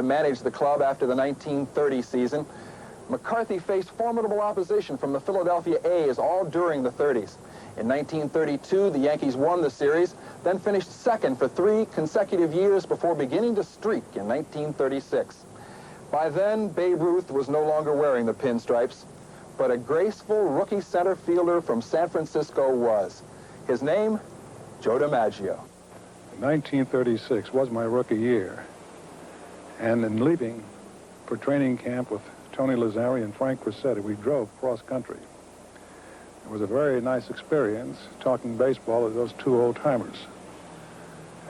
to manage the club after the 1930 season. McCarthy faced formidable opposition from the Philadelphia A's all during the 30s. In 1932, the Yankees won the series, then finished second for 3 consecutive years before beginning to streak in 1936. By then, Babe Ruth was no longer wearing the pinstripes, but a graceful rookie center fielder from San Francisco was. His name, Joe DiMaggio. 1936 was my rookie year, and in leaving for training camp with Tony Lazzari and Frank Crissetti, we drove cross country. It was a very nice experience talking baseball to those 2 old-timers.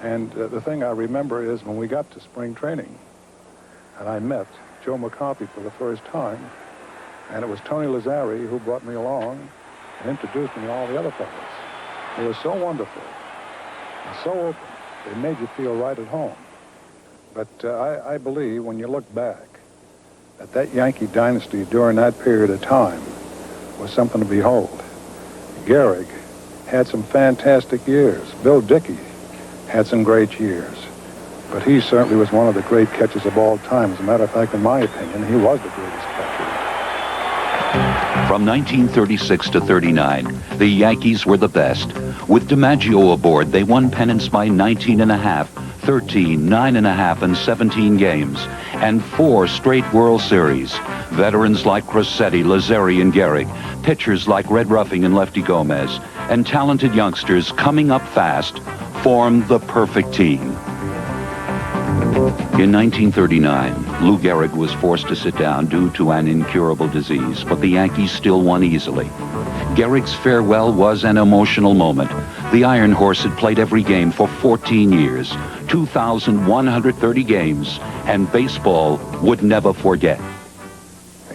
And the thing I remember is when we got to spring training, and I met Joe McCarthy for the first time, and it was Tony Lazzari who brought me along and introduced me to all the other fellows. They were so wonderful and so open. They made you feel right at home. But I believe when you look back, that Yankee dynasty during that period of time was something to behold. Gerhig had some fantastic years. Bill Dickey had some great years. But he certainly was one of the great catchers of all time. As a matter of fact, in my opinion, he was the greatest catcher. From 1936 to 39, the Yankees were the best. With DiMaggio aboard, they won pennants by 19.5, 13, 9.5, and 17 games, and 4 straight World Series. Veterans like Crissetti, Lazzari, and Gerhig, pitchers like Red Ruffing and Lefty Gomez, and talented youngsters coming up fast formed the perfect team. In 1939, Lou Gehrig was forced to sit down due to an incurable disease, but the Yankees still won easily. Gehrig's farewell was an emotional moment. The Iron Horse had played every game for 14 years, 2,130 games, and baseball would never forget.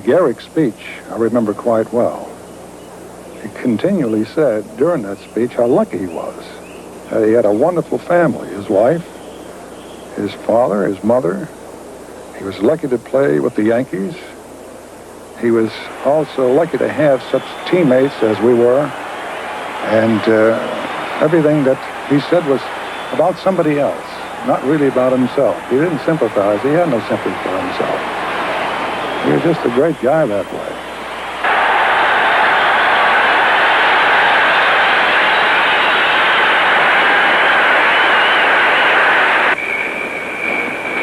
Gehrig's speech, I remember quite well. He continually said during that speech how lucky he was. He had a wonderful family, his wife, his father, his mother. He was lucky to play with the Yankees. He was also lucky to have such teammates as we were. And everything that he said was about somebody else, not really about himself. He didn't sympathize. He had no sympathy for himself. He was just a great guy that way.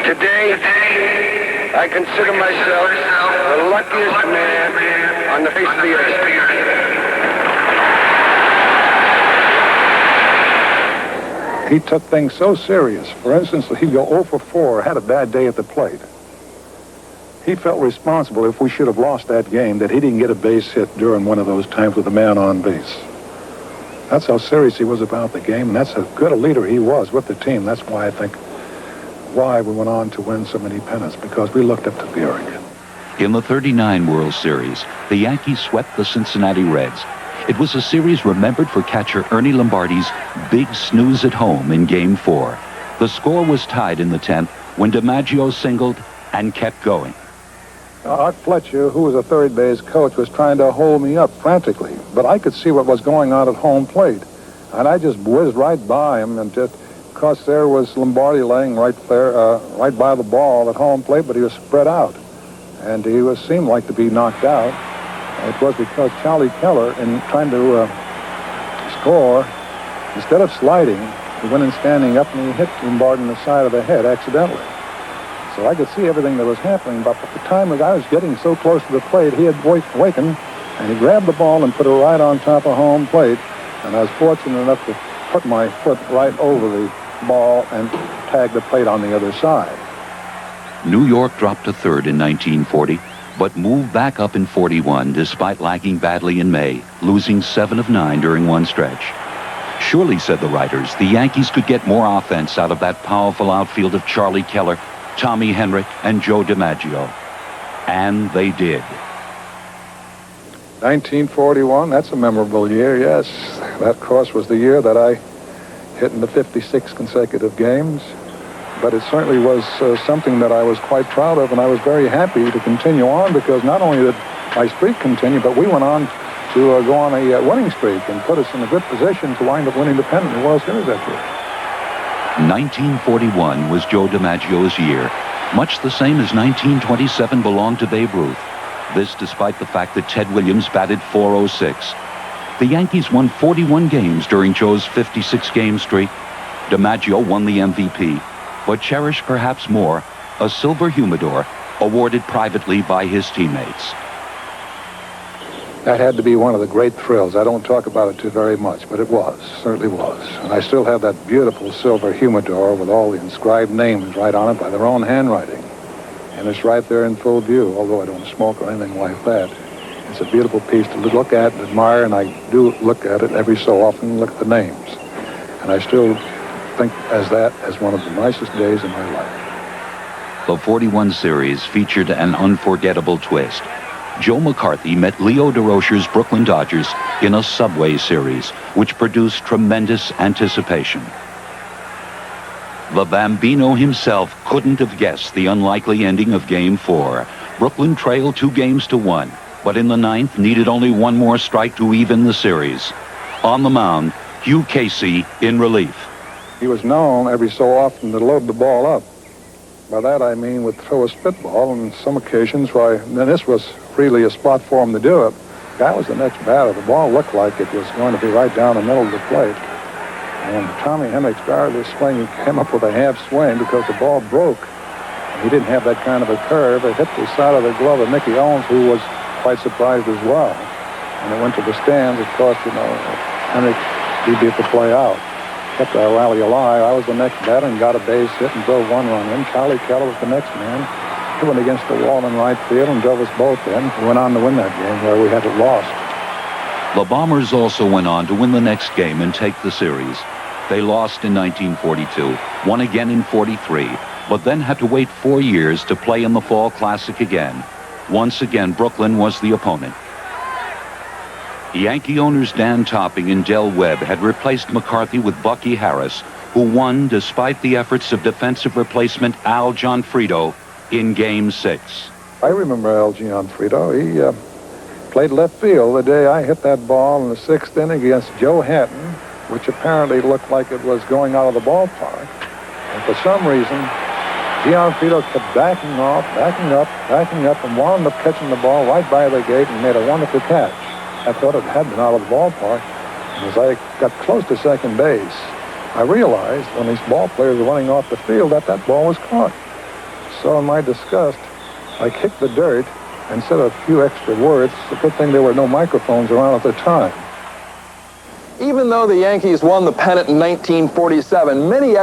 Today, I consider myself the luckiest man on the face of the earth. He took things so serious. For instance, he'd go 0 for 4, had a bad day at the plate. He felt responsible if we should have lost that game that he didn't get a base hit during one of those times with a man on base. That's how serious he was about the game, and that's how good a leader he was with the team. That's why I think why we went on to win so many pennants, because we looked up to Gerhig. In the 39 World Series, the Yankees swept the Cincinnati Reds. It was a series remembered for catcher Ernie Lombardi's big snooze at home in Game 4. The score was tied in the 10th when DiMaggio singled and kept going. Art Fletcher, who was a third base coach, was trying to hold me up frantically, but I could see what was going on at home plate. And I just whizzed right by him, and just because there was Lombardi laying right there, right by the ball at home plate, but he was spread out. And he seemed like to be knocked out. It was because Charlie Keller, in trying to score, instead of sliding, he went in standing up and he hit Lombardi in the side of the head accidentally. So I could see everything that was happening, but at the time as I was getting so close to the plate, he had wakened, and he grabbed the ball and put it right on top of home plate, and I was fortunate enough to put my foot right over the ball and tag the plate on the other side. New York dropped to third in 1940, but moved back up in 41 despite lagging badly in May, losing 7 of 9 during one stretch. Surely, said the writers, the Yankees could get more offense out of that powerful outfield of Charlie Keller, Tommy Henrich, and Joe DiMaggio. And they did. 1941, that's a memorable year, yes. That, of course, was the year that I hit in the 56 consecutive games. But it certainly was something that I was quite proud of, and I was very happy to continue on, because not only did my streak continue, but we went on to go on a winning streak and put us in a good position to wind up winning the pennant in the World Series that year. 1941 was Joe DiMaggio's year. Much the same as 1927 belonged to Babe Ruth. This despite the fact that Ted Williams batted .406. The Yankees won 41 games during Joe's 56-game streak. DiMaggio won the MVP, but cherished perhaps more a silver humidor awarded privately by his teammates. That had to be one of the great thrills. I don't talk about it too very much, but it was, certainly was. And I still have that beautiful silver humidor with all the inscribed names right on it by their own handwriting. And it's right there in full view, although I don't smoke or anything like that. It's a beautiful piece to look at and admire, and I do look at it every so often, look at the names. And I still think as one of the nicest days of my life. The 41 series featured an unforgettable twist. Joe McCarthy met Leo DeRocher's Brooklyn Dodgers in a Subway series, which produced tremendous anticipation. The Bambino himself couldn't have guessed the unlikely ending of Game 4. Brooklyn trailed 2-1, but in the ninth needed only one more strike to even the series. On the mound, Hugh Casey in relief. He was known every so often to load the ball up. By that I mean would throw a spitball, and on some occasions, then this was really a spot for him to do it. That was the next batter. The ball looked like it was going to be right down the middle of the plate. And Tommy Hennick started his swing. He came up with a half swing because the ball broke. He didn't have that kind of a curve. It hit the side of the glove of Mickey Owens, who was quite surprised as well. And it went to the stands. Of course, Hennick, he beat the play out. Kept our rally alive. I was the next batter and got a base hit and drove one run in. Charlie Keller was the next man. He went against the wall in right field and drove us both in. We went on to win that game where we had it lost. The Bombers also went on to win the next game and take the series. They lost in 1942, won again in 43, but then had to wait 4 years to play in the Fall Classic again. Once again, Brooklyn was the opponent. Yankee owners Dan Topping and Del Webb had replaced McCarthy with Bucky Harris, who won despite the efforts of defensive replacement Al Gianfrido in Game 6. I remember Al Gianfrido. He played left field the day I hit that ball in the 6th inning against Joe Hatton, which apparently looked like it was going out of the ballpark. And for some reason, Gianfrido kept backing up, and wound up catching the ball right by the gate and made a wonderful catch. I thought it had been out of the ballpark. And as I got close to second base, I realized when these ball players were running off the field that ball was caught. So in my disgust, I kicked the dirt and said a few extra words. It's a good thing there were no microphones around at the time. Even though the Yankees won the pennant in 1947, many